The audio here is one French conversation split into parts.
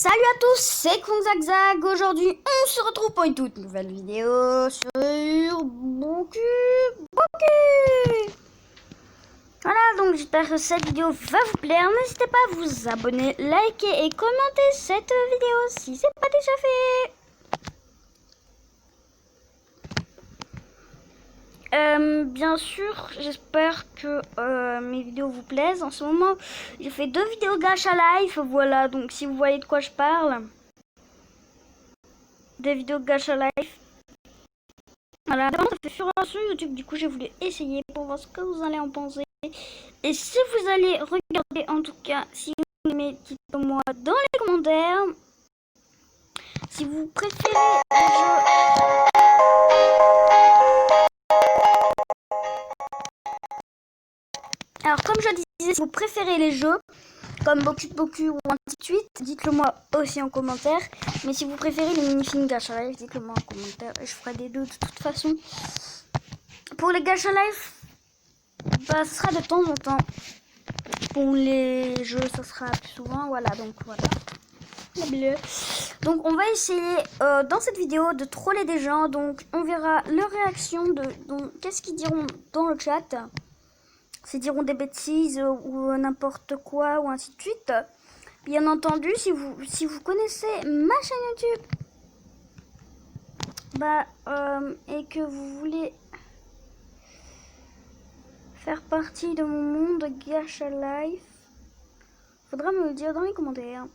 Salut à tous, c'est Zagzag. Aujourd'hui, on se retrouve pour une toute nouvelle vidéo sur Boku. Voilà, donc j'espère que cette vidéo va vous plaire. N'hésitez pas à vous abonner, liker et commenter cette vidéo si c'est pas déjà fait. Bien sûr, j'espère que mes vidéos vous plaisent. En ce moment, j'ai fait 2 vidéos gacha live. Voilà, donc si vous voyez de quoi je parle. Des vidéos gacha live. Voilà, ça fait fureur sur YouTube. Du coup, j'ai voulu essayer pour voir ce que vous allez en penser. Et si vous allez regarder, en tout cas, si vous aimez, dites-moi dans les commentaires. Si vous préférez Alors, comme je disais, si vous préférez les jeux comme Boku ou ainsi de suite, dites-le moi aussi en commentaire. Mais si vous préférez les mini-films gacha live, dites-le moi en commentaire et je ferai des deux de toute façon. Pour les gacha live, bah, ce sera de temps en temps. Pour les jeux, ça sera plus souvent. Voilà, donc voilà. Donc on va essayer dans cette vidéo de troller des gens. Donc on verra leur réaction qu'est-ce qu'ils diront dans le chat. S'ils diront des bêtises ou n'importe quoi ou ainsi de suite. Bien entendu, si vous connaissez ma chaîne YouTube, et que vous voulez faire partie de mon monde gacha life, faudra me le dire dans les commentaires.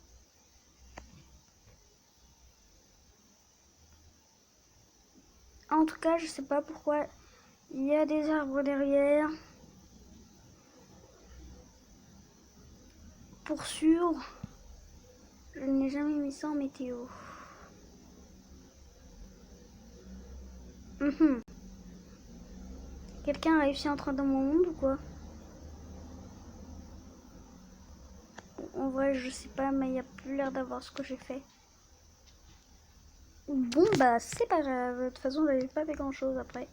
En tout cas, je sais pas pourquoi il y a des arbres derrière. Pour sûr, je n'ai jamais mis ça en météo. Quelqu'un a réussi à entrer dans mon monde ou quoi? En vrai, je sais pas, mais il n'y a plus l'air d'avoir ce que j'ai fait. Bon, bah, c'est pas grave. De toute façon, j'avais pas fait grand chose après.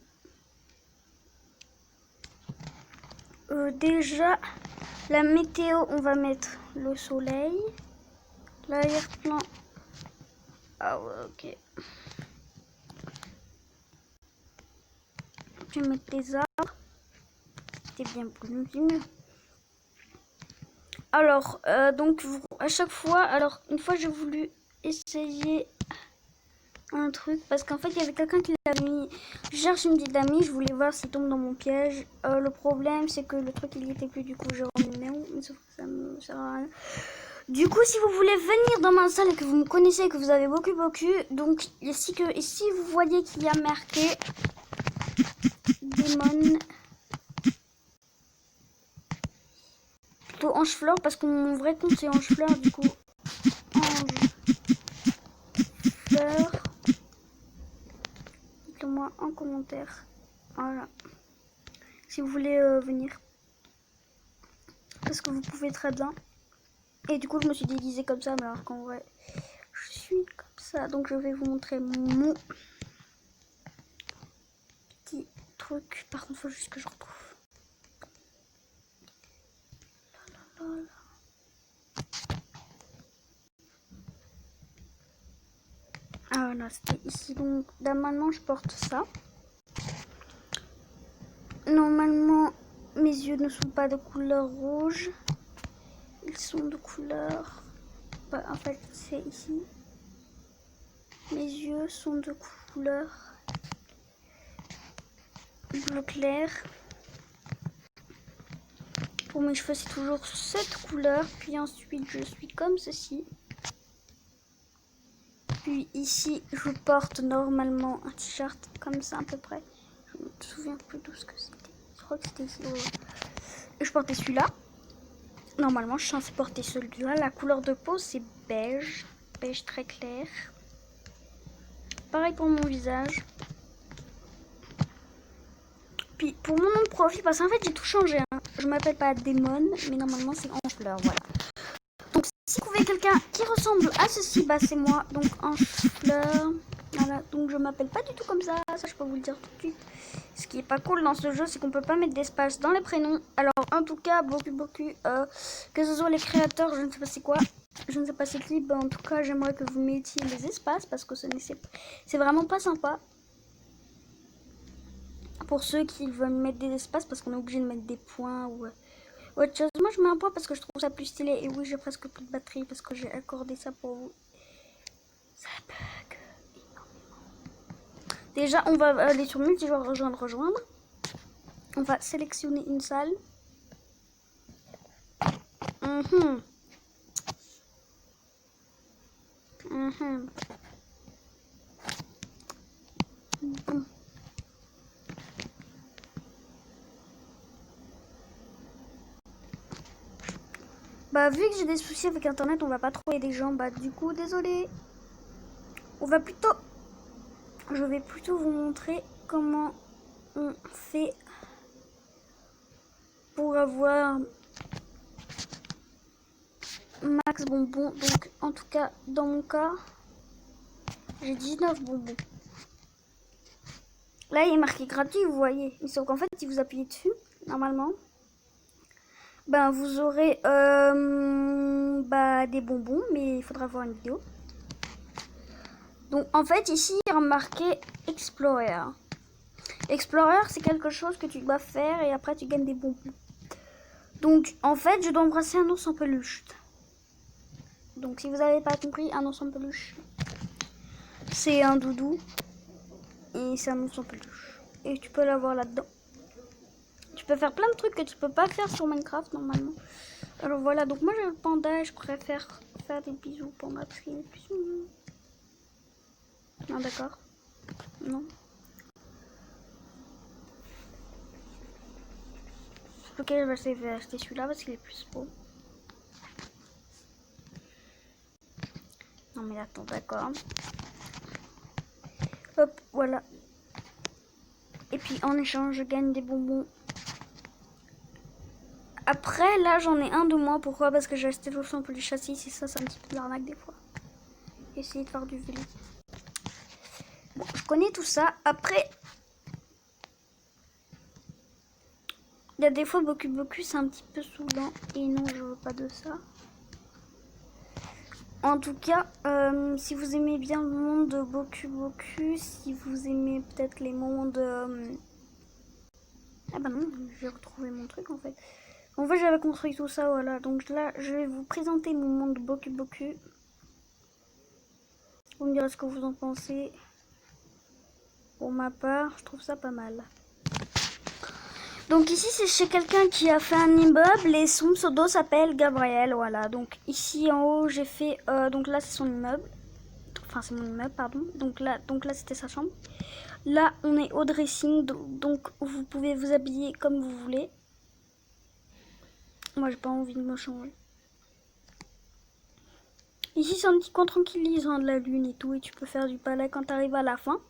Déjà, la météo, on va mettre le soleil. L'arrière-plan. Ah ouais, ok. Je vais mettre des arbres. C'était bien plus mieux. Alors, donc, à chaque fois, alors, une fois, j'ai voulu essayer un truc parce qu'en fait il y avait quelqu'un qui l'avait mis. Je cherche une petite amie, je voulais voir s'il tombe dans mon piège. Le problème c'est que le truc il y était plus, du coup j'ai remis le numéro, mais sauf que ça me sert à rien. Du coup, si vous voulez venir dans ma salle et que vous me connaissez et que vous avez beaucoup, donc ici vous voyez qu'il y a marqué démon, plutôt ange fleur parce que mon vrai compte c'est ange fleur, du coup ange fleur. Moi en commentaire. Voilà. Si vous voulez venir. Parce que vous pouvez très bien. Et du coup, je me suis déguisée comme ça, mais alors qu'en vrai, je suis comme ça. Donc, je vais vous montrer mon petit truc. Par contre, il faut juste que je retrouve. Ah voilà, c'était ici. Donc, là, maintenant, je porte ça. Normalement, mes yeux ne sont pas de couleur rouge. Ils sont de couleur... en fait, c'est ici. Mes yeux sont de couleur bleu clair. Pour mes cheveux, c'est toujours cette couleur. Puis ensuite, je suis comme ceci. Puis ici, je porte normalement un t-shirt comme ça à peu près. Je me souviens plus d'où ce que c'était. Je crois que c'était ici. Et je portais celui-là. Normalement, je suis censée porter celui-là. La couleur de peau, c'est beige. Beige très clair. Pareil pour mon visage. Puis pour mon nom de profil, parce qu'en fait, j'ai tout changé. Hein. Je m'appelle pas Démon, mais normalement, c'est Ange Fleur. Voilà. Donc, si vous trouvez quelqu'un qui ressemble à ceci, bah c'est moi. Donc, Ange Fleur. Voilà. Donc, je m'appelle pas du tout comme ça. Ça, je peux vous le dire tout de suite. Ce qui est pas cool dans ce jeu, c'est qu'on peut pas mettre d'espace dans les prénoms. Alors, en tout cas, beaucoup, que ce soit les créateurs, je ne sais pas c'est quoi. Je ne sais pas si c'est clip, en tout cas j'aimerais que vous mettiez les espaces parce que c'est vraiment pas sympa. Pour ceux qui veulent mettre des espaces parce qu'on est obligé de mettre des points ou autre chose. Moi je mets un point parce que je trouve ça plus stylé. Et oui, j'ai presque plus de batterie parce que j'ai accordé ça pour vous. Ça bug énormément. Déjà on va aller sur multijoueur rejoindre. On va sélectionner une salle. Bon. Bah vu que j'ai des soucis avec internet, on va pas trouver des gens. Bah du coup désolé. Je vais plutôt vous montrer comment on fait pour avoir max bonbons. Donc en tout cas dans mon cas j'ai 19 bonbons. Là il est marqué gratuit, vous voyez. Mais sauf qu'en fait si vous appuyez dessus normalement, ben vous aurez des bonbons, mais il faudra voir une vidéo. Donc en fait ici il y a marqué Explorer. Explorer c'est quelque chose que tu dois faire et après tu gagnes des bonbons. Donc en fait je dois embrasser un ours en peluche. Donc si vous n'avez pas compris, un ours en peluche c'est un doudou et c'est un ours en peluche. Et tu peux l'avoir là-dedans. Tu peux faire plein de trucs que tu peux pas faire sur Minecraft normalement. Alors voilà, donc moi j'ai le panda, je préfère faire des bisous panda parce qu'il est plus mignon. Non d'accord. Non. Ok, je vais essayer d'acheter celui-là parce qu'il est plus beau. Non mais attends, d'accord. Hop, voilà. Et puis en échange, je gagne des bonbons. Après, là, j'en ai un de moins. Pourquoi? Parce que j'ai acheté l'ours en peluche châssis. Et ça, c'est un petit peu de l'arnaque des fois. Essayer de faire du vélo. Bon, je connais tout ça. Après, il y a des fois, Boku c'est un petit peu saoulant. Et non, je veux pas de ça. En tout cas, si vous aimez bien le monde de Boku, si vous aimez peut-être les mondes... Ah bah non, j'ai retrouvé mon truc en fait. En fait, j'avais construit tout ça, voilà. Donc là, je vais vous présenter mon monde de Boku. Vous me direz ce que vous en pensez. Pour ma part, je trouve ça pas mal. Donc ici, c'est chez quelqu'un qui a fait un immeuble et son pseudo s'appelle Gabriel, voilà. Donc ici, en haut, j'ai fait... donc là, c'est son immeuble. Enfin, c'est mon immeuble, pardon. Donc là c'était sa chambre. Là, on est au dressing, donc vous pouvez vous habiller comme vous voulez. Moi, j'ai pas envie de me changer. Ici, c'est un petit coin tranquillisant de la lune et tout, et tu peux faire du palais quand tu arrives à la fin.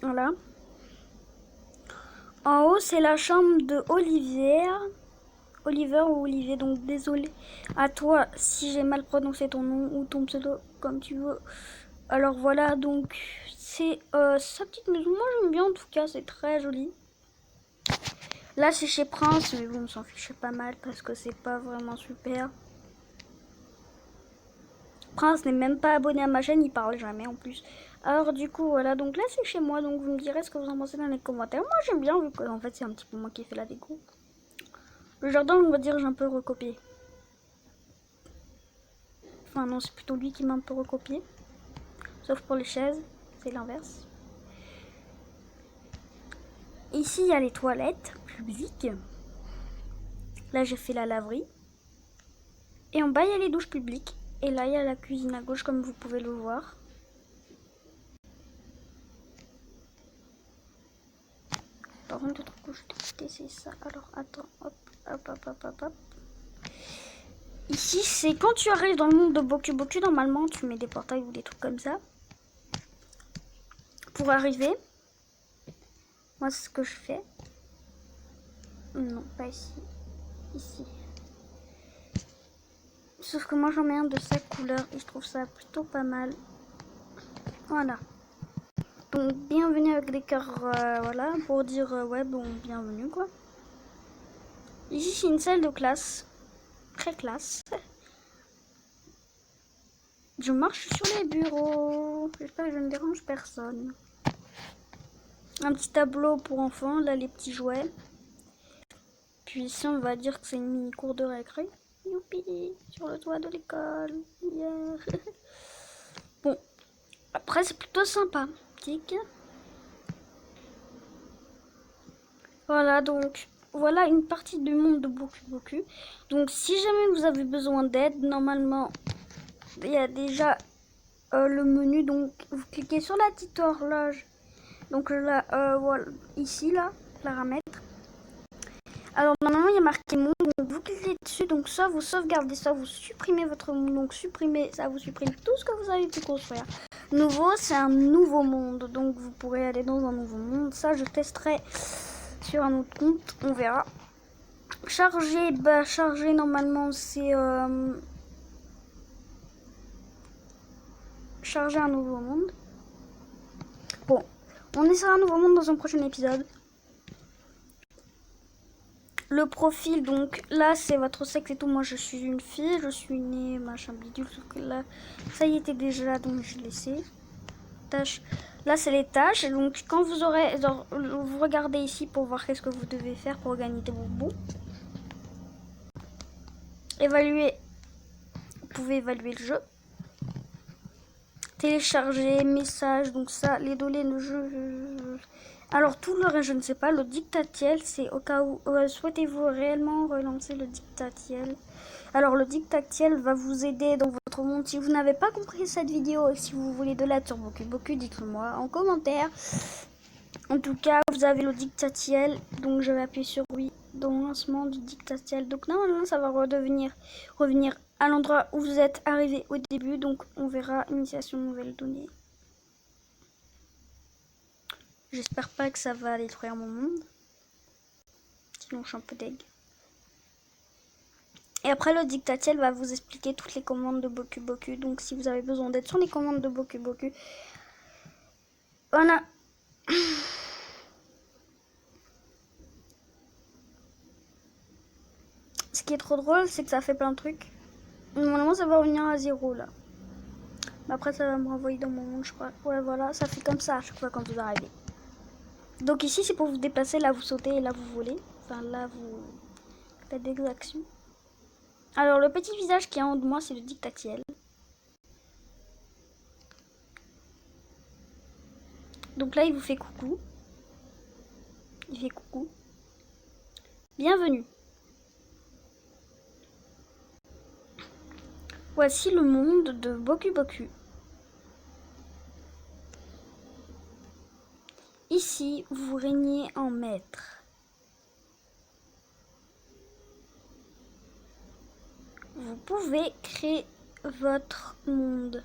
Voilà. En haut, c'est la chambre de Olivier, ou Olivier, donc désolé à toi si j'ai mal prononcé ton nom ou ton pseudo, comme tu veux. Alors voilà, donc c'est sa petite maison. Moi, j'aime bien, en tout cas, c'est très joli. Là, c'est chez Prince, mais bon, on s'en fiche pas mal parce que c'est pas vraiment super. Prince n'est même pas abonné à ma chaîne, il parle jamais en plus. Alors du coup, voilà, donc là c'est chez moi, donc vous me direz ce que vous en pensez dans les commentaires. Moi j'aime bien, vu que en fait c'est un petit peu moi qui ai fait la déco. Le jardin, on va dire, j'ai un peu recopié. Enfin non, c'est plutôt lui qui m'a un peu recopié. Sauf pour les chaises, c'est l'inverse. Ici, il y a les toilettes publiques. Là, j'ai fait la laverie. Et en bas, il y a les douches publiques. Et là, il y a la cuisine à gauche, comme vous pouvez le voir. Par contre, le truc que je dois quitter, c'est ça. Alors, attends, hop. Ici, c'est quand tu arrives dans le monde de Boku, normalement, tu mets des portails ou des trucs comme ça. Pour arriver. Moi, c'est ce que je fais. Non, pas ici. Ici. Sauf que moi, j'en mets un de cette couleur et je trouve ça plutôt pas mal. Voilà. Donc, bienvenue avec des cœurs, voilà, pour dire, ouais, bon, bienvenue, quoi. Ici, c'est une salle de classe. Très classe. Je marche sur les bureaux. J'espère que je ne dérange personne. Un petit tableau pour enfants, là les petits jouets. Puis ici on va dire que c'est une mini cour de récré. Youpi, sur le toit de l'école. Yeah. Bon, après c'est plutôt sympathique. Voilà, donc voilà une partie du monde de Boku. Donc si jamais vous avez besoin d'aide, normalement il y a déjà le menu. Donc vous cliquez sur la petite horloge. Donc là, voilà, ici là, paramètres. Alors normalement il y a marqué monde, donc vous cliquez dessus, donc soit vous sauvegardez, soit vous supprimez votre monde, donc supprimer, ça vous supprime tout ce que vous avez pu construire. Nouveau, c'est un nouveau monde, donc vous pourrez aller dans un nouveau monde, ça je testerai sur un autre compte, on verra. Charger, bah charger normalement c'est charger un nouveau monde. Bon, on essaiera un nouveau monde dans un prochain épisode. Le profil, donc là c'est votre sexe et tout. Moi je suis une fille, je suis née machin bidule, sauf que là ça y était déjà, donc je l'ai laissé. Tâches. Là c'est les tâches, donc quand vous aurez, genre, vous regardez ici pour voir qu'est-ce que vous devez faire pour gagner des bonbons. Évaluer, vous pouvez évaluer le jeu. Télécharger, message, donc ça, les données de jeu. Alors tout le reste, je ne sais pas. Le dictatiel, c'est au cas où souhaitez-vous réellement relancer le dictatiel. Alors le dictatiel va vous aider dans votre monde. Si vous n'avez pas compris cette vidéo et si vous voulez de l'aide sur Boku, dites-le moi en commentaire. En tout cas, vous avez le dictatiel. Donc je vais appuyer sur oui dans le lancement du dictatiel. Donc normalement, ça va revenir à l'endroit où vous êtes arrivé au début. Donc on verra initiation nouvelle donnée. J'espère pas que ça va détruire mon monde. Sinon je suis un peu deg. Et après le dictatiel va vous expliquer toutes les commandes de Boku. Donc si vous avez besoin d'aide sur les commandes de Boku, voilà. Ce qui est trop drôle, c'est que ça fait plein de trucs. Normalement ça va revenir à 0 là. Mais après ça va me renvoyer dans mon monde, je crois. Ouais voilà, ça fait comme ça à chaque fois quand vous arrivez. Donc ici c'est pour vous déplacer, là vous sautez et là vous volez. Enfin là vous faites des actions. Alors le petit visage qui est en haut de moi c'est le dictatiel. Donc là il vous fait coucou. Il fait coucou. Bienvenue. Voici le monde de Boku. Ici, vous régnez en maître. Vous pouvez créer votre monde.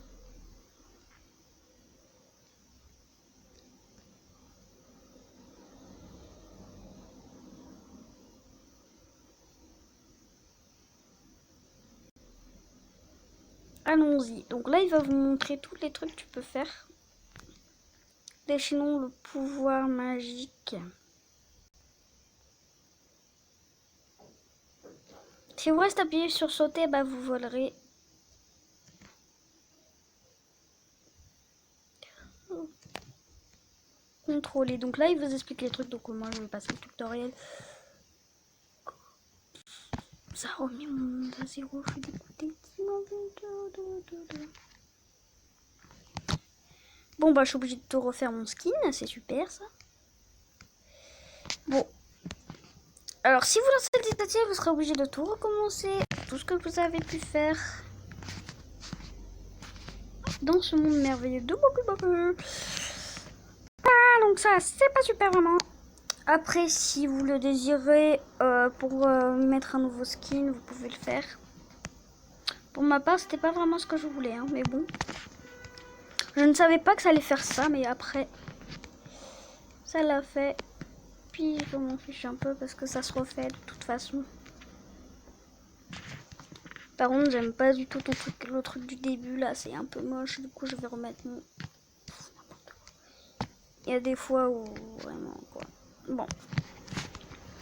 Allons-y. Donc là, il va vous montrer tous les trucs que tu peux faire. Déchaînons le pouvoir magique. Si vous restez appuyé sur sauter, bah vous volerez. Contrôler. Donc là, il vous explique les trucs. Donc moi, je vais passer le tutoriel. Ça remet mon monde à 0. Je suis dégoûtée. Bon, bah, je suis obligée de tout refaire mon skin. C'est super, ça. Bon. Alors, si vous lancez le dictatiel, vous serez obligé de tout recommencer. Tout ce que vous avez pu faire dans ce monde merveilleux de Boku. Ah, donc ça, c'est pas super vraiment. Après, si vous le désirez, pour mettre un nouveau skin, vous pouvez le faire. Pour ma part, c'était pas vraiment ce que je voulais, hein, mais bon. Je ne savais pas que ça allait faire ça, mais après, ça l'a fait. Puis, je m'en fiche un peu parce que ça se refait de toute façon. Par contre, j'aime pas du tout le truc du début, là, c'est un peu moche. Du coup, je vais remettre mon... Il y a des fois où, vraiment, quoi. Bon.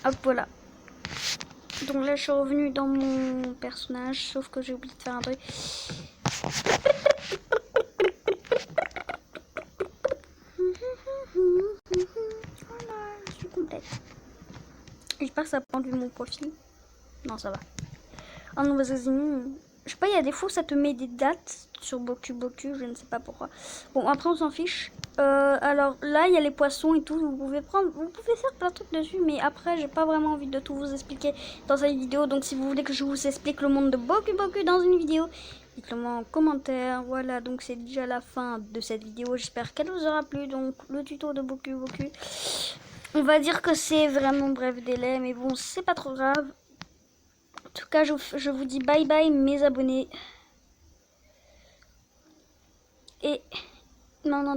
Hop, voilà. Donc là, je suis revenue dans mon personnage, sauf que j'ai oublié de faire un truc. Voilà, je suis complète. J'espère que ça n'a pas enlevé mon profil. Non, ça va. Ah non, parce que sinon, je sais pas, il y a des fois où ça te met des dates sur Boku Boku, je ne sais pas pourquoi. Bon, après, on s'en fiche. Alors là, il y a les poissons et tout. Vous pouvez faire plein de trucs dessus, mais après, j'ai pas vraiment envie de tout vous expliquer dans cette vidéo. Donc, si vous voulez que je vous explique le monde de Boku Boku dans une vidéo, dites-le moi en commentaire. Voilà, donc c'est déjà la fin de cette vidéo. J'espère qu'elle vous aura plu. Donc, le tuto de Boku Boku. On va dire que c'est vraiment bref délai, mais bon, c'est pas trop grave. En tout cas, je vous dis bye bye mes abonnés. Et maintenant...